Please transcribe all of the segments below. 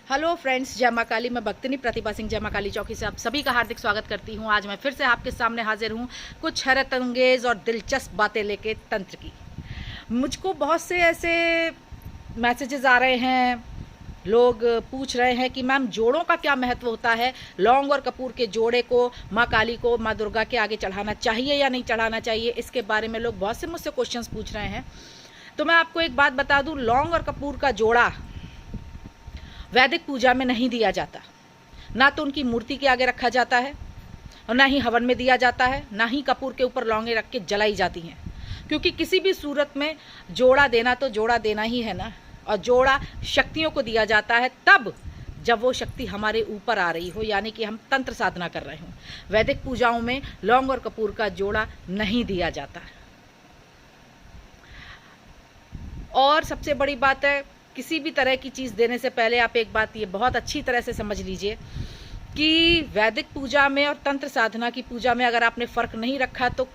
Hello friends, जय मां काली। मैं भक्तिनी प्रतिभा सिंह जय मां काली चौकी से आप सभी का हार्दिक स्वागत करती हूं। आज मैं फिर से आपके सामने हाजिर हूं कुछ हैरत अंगेज और दिलचस्प बातें लेके तंत्र की। मुझको बहुत से ऐसे मैसेजेस आ रहे हैं, लोग पूछ रहे हैं कि मैम जोड़ों का क्या महत्व होता है, लौंग और कपूर के जोड़े को माँ काली को, माँ दुर्गा के आगे चढ़ाना चाहिए या नहीं चढ़ाना चाहिए, इसके बारे में लोग बहुत से मुझसे क्वेश्चंस पूछ रहे हैं। तो मैं आपको एक बात बता दूं, लौंग और कपूर का जोड़ा वैदिक पूजा में नहीं दिया जाता। ना तो उनकी मूर्ति के आगे रखा जाता है और ना ही हवन में दिया जाता है, ना ही कपूर के ऊपर लौंगे रख के जलाई जाती हैं। क्योंकि किसी भी सूरत में जोड़ा देना तो जोड़ा देना ही है ना, और जोड़ा शक्तियों को दिया जाता है तब जब वो शक्ति हमारे ऊपर आ रही हो, यानी कि हम तंत्र साधना कर रहे हों। वैदिक पूजाओं में लौंग और कपूर का जोड़ा नहीं दिया जाता। और सबसे बड़ी बात है, किसी भी तरह की चीज़ देने से पहले आप एक बात ये बहुत अच्छी तरह से समझ लीजिए कि वैदिक पूजा में और तंत्र साधना की पूजा में अगर आपने फ़र्क नहीं रखा तो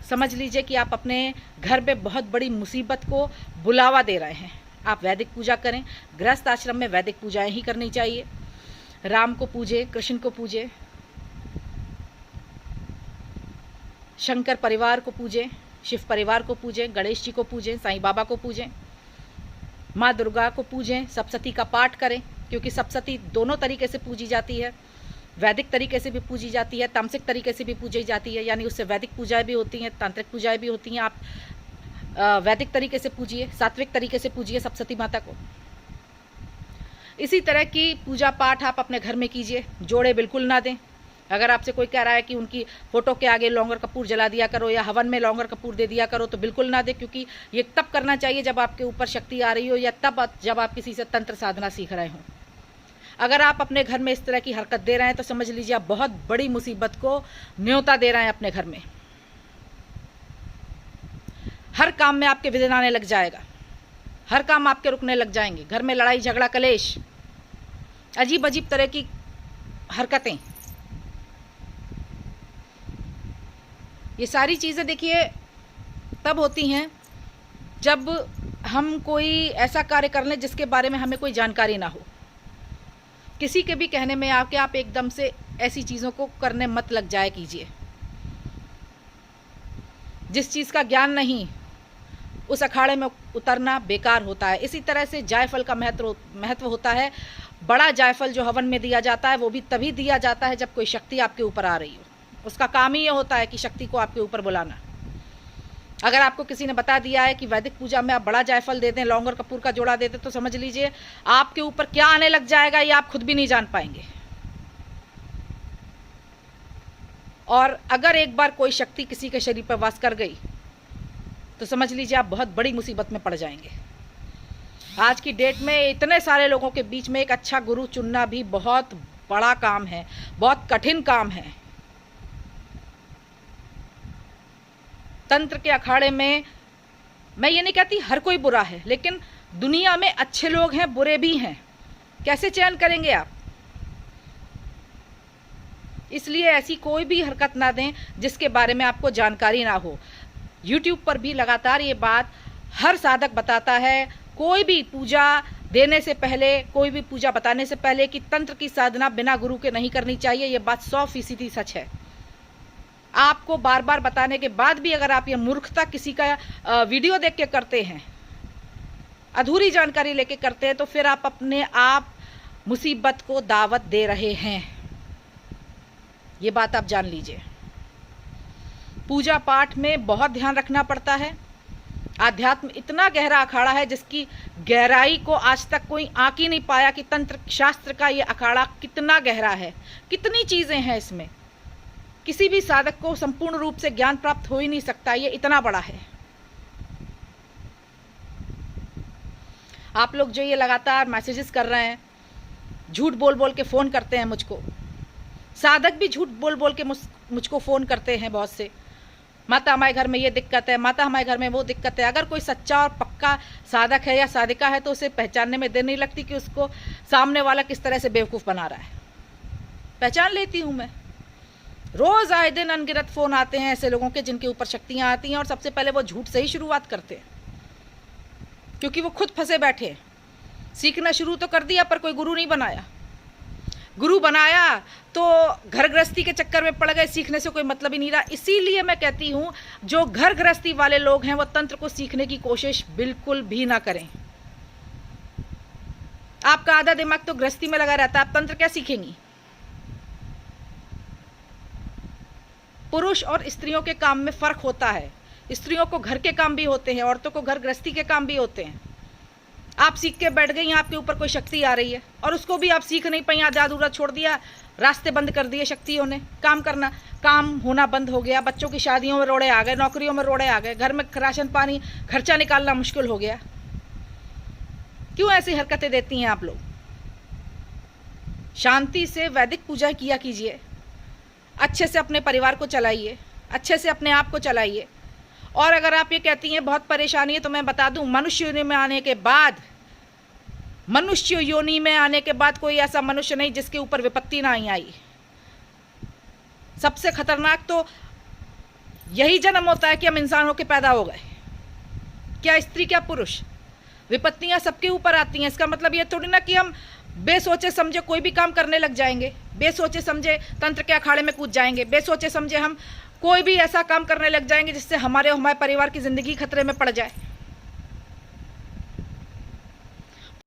समझ लीजिए कि आप अपने घर में बहुत बड़ी मुसीबत को बुलावा दे रहे हैं। आप वैदिक पूजा करें, गृहस्थ आश्रम में वैदिक पूजाएं ही करनी चाहिए। राम को पूजे, कृष्ण को पूजे, शंकर परिवार को पूजें, शिव परिवार को पूजें, गणेश जी को पूजें, साईं बाबा को पूजें, माँ दुर्गा को पूजें, सप्तशती का पाठ करें। क्योंकि सप्तशती दोनों तरीके से पूजी जाती है, वैदिक तरीके से भी पूजी जाती है, तामसिक तरीके से भी पूजी जाती है, यानी उससे वैदिक पूजाएं भी होती हैं, तांत्रिक पूजाएं भी होती हैं। आप वैदिक तरीके से पूजिए, सात्विक तरीके से पूजिए सप्तशती माता को। इसी तरह की पूजा पाठ आप अपने घर में कीजिए। जोड़े बिल्कुल ना दें। अगर आपसे कोई कह रहा है कि उनकी फ़ोटो के आगे लौंग और कपूर जला दिया करो या हवन में लौंग और कपूर दे दिया करो, तो बिल्कुल ना दे। क्योंकि ये तब करना चाहिए जब आपके ऊपर शक्ति आ रही हो, या तब जब आप किसी से तंत्र साधना सीख रहे हों। अगर आप अपने घर में इस तरह की हरकत दे रहे हैं तो समझ लीजिए आप बहुत बड़ी मुसीबत को न्योता दे रहे हैं अपने घर में। हर काम में आपके विघ्न आने लग जाएगा, हर काम आपके रुकने लग जाएंगे। घर में लड़ाई झगड़ा कलेश, अजीब अजीब तरह की हरकतें, ये सारी चीज़ें देखिए तब होती हैं जब हम कोई ऐसा कार्य कर लें जिसके बारे में हमें कोई जानकारी ना हो। किसी के भी कहने में आके आप एकदम से ऐसी चीज़ों को करने मत लग जाए कीजिए। जिस चीज़ का ज्ञान नहीं, उस अखाड़े में उतरना बेकार होता है। इसी तरह से जायफल का महत्व होता है। बड़ा जायफल जो हवन में दिया जाता है वो भी तभी दिया जाता है जब कोई शक्ति आपके ऊपर आ रही हो। उसका काम ही ये होता है कि शक्ति को आपके ऊपर बुलाना। अगर आपको किसी ने बता दिया है कि वैदिक पूजा में आप बड़ा जायफल दे दें, लौंग और कपूर का जोड़ा दे दें, तो समझ लीजिए आपके ऊपर क्या आने लग जाएगा ये आप खुद भी नहीं जान पाएंगे। और अगर एक बार कोई शक्ति किसी के शरीर पर वास कर गई तो समझ लीजिए आप बहुत बड़ी मुसीबत में पड़ जाएंगे। आज की डेट में इतने सारे लोगों के बीच में एक अच्छा गुरु चुनना भी बहुत बड़ा काम है, बहुत कठिन काम है। तंत्र के अखाड़े में मैं ये नहीं कहती हर कोई बुरा है, लेकिन दुनिया में अच्छे लोग हैं, बुरे भी हैं। कैसे चयन करेंगे आप? इसलिए ऐसी कोई भी हरकत ना दें जिसके बारे में आपको जानकारी ना हो। YouTube पर भी लगातार ये बात हर साधक बताता है, कोई भी पूजा देने से पहले, कोई भी पूजा बताने से पहले कि तंत्र की साधना बिना गुरु के नहीं करनी चाहिए। ये बात 100% सच है। आपको बार बार बताने के बाद भी अगर आप ये मूर्खता किसी का वीडियो देख के करते हैं, अधूरी जानकारी लेके करते हैं, तो फिर आप अपने आप मुसीबत को दावत दे रहे हैं। ये बात आप जान लीजिए। पूजा पाठ में बहुत ध्यान रखना पड़ता है। आध्यात्म इतना गहरा अखाड़ा है जिसकी गहराई को आज तक कोई आंक ही नहीं पाया कि तंत्र शास्त्र का ये अखाड़ा कितना गहरा है, कितनी चीजें हैं इसमें। किसी भी साधक को संपूर्ण रूप से ज्ञान प्राप्त हो ही नहीं सकता, ये इतना बड़ा है। आप लोग जो ये लगातार मैसेजेस कर रहे हैं, झूठ बोल बोल के फ़ोन करते हैं मुझको, साधक भी झूठ बोल बोल के मुझको फ़ोन करते हैं बहुत से। माता हमारे घर में ये दिक्कत है, माता हमारे घर में वो दिक्कत है। अगर कोई सच्चा और पक्का साधक है या साधिका है तो उसे पहचानने में देर नहीं लगती कि उसको सामने वाला किस तरह से बेवकूफ़ बना रहा है। पहचान लेती हूँ मैं। रोज़ आए दिन अनगिनत फ़ोन आते हैं ऐसे लोगों के जिनके ऊपर शक्तियाँ आती हैं, और सबसे पहले वो झूठ से ही शुरुआत करते हैं क्योंकि वो खुद फंसे बैठे हैं। सीखना शुरू तो कर दिया पर कोई गुरु नहीं बनाया। गुरु बनाया तो घर गृहस्थी के चक्कर में पड़ गए, सीखने से कोई मतलब ही नहीं रहा। इसीलिए मैं कहती हूँ जो घर गृहस्थी वाले लोग हैं वो तंत्र को सीखने की कोशिश बिल्कुल भी ना करें। आपका आधा दिमाग तो गृहस्थी में लगा रहता है, आप तंत्र क्या सीखेंगी? पुरुष और स्त्रियों के काम में फर्क होता है। स्त्रियों को घर के काम भी होते हैं, औरतों को घर गृहस्थी के काम भी होते हैं। आप सीख के बैठ गई, आपके ऊपर कोई शक्ति आ रही है और उसको भी आप सीख नहीं पाई, आधा अधूरा छोड़ दिया, रास्ते बंद कर दिए शक्तियों ने। काम होना बंद हो गया, बच्चों की शादियों में रोड़े आ गए, नौकरियों में रोड़े आ गए, घर में राशन पानी खर्चा निकालना मुश्किल हो गया। क्यों ऐसी हरकतें देती हैं आप लोग? शांति से वैदिक पूजा किया कीजिए, अच्छे से अपने परिवार को चलाइए, अच्छे से अपने आप को चलाइए। और अगर आप ये कहती हैं बहुत परेशानी है, तो मैं बता दूं, मनुष्य योनि में आने के बाद कोई ऐसा मनुष्य नहीं जिसके ऊपर विपत्ति ना आई। सबसे खतरनाक तो यही जन्म होता है कि हम इंसान होकर पैदा हो गए। क्या स्त्री क्या पुरुष, विपत्तियां सबके ऊपर आती हैं। इसका मतलब ये थोड़ी ना कि हम बेसोचे समझे कोई भी काम करने लग जाएंगे, बेसोचे समझे तंत्र के अखाड़े में कूद जाएंगे, बेसोचे समझे हम कोई भी ऐसा काम करने लग जाएंगे जिससे हमारे परिवार की जिंदगी खतरे में पड़ जाए।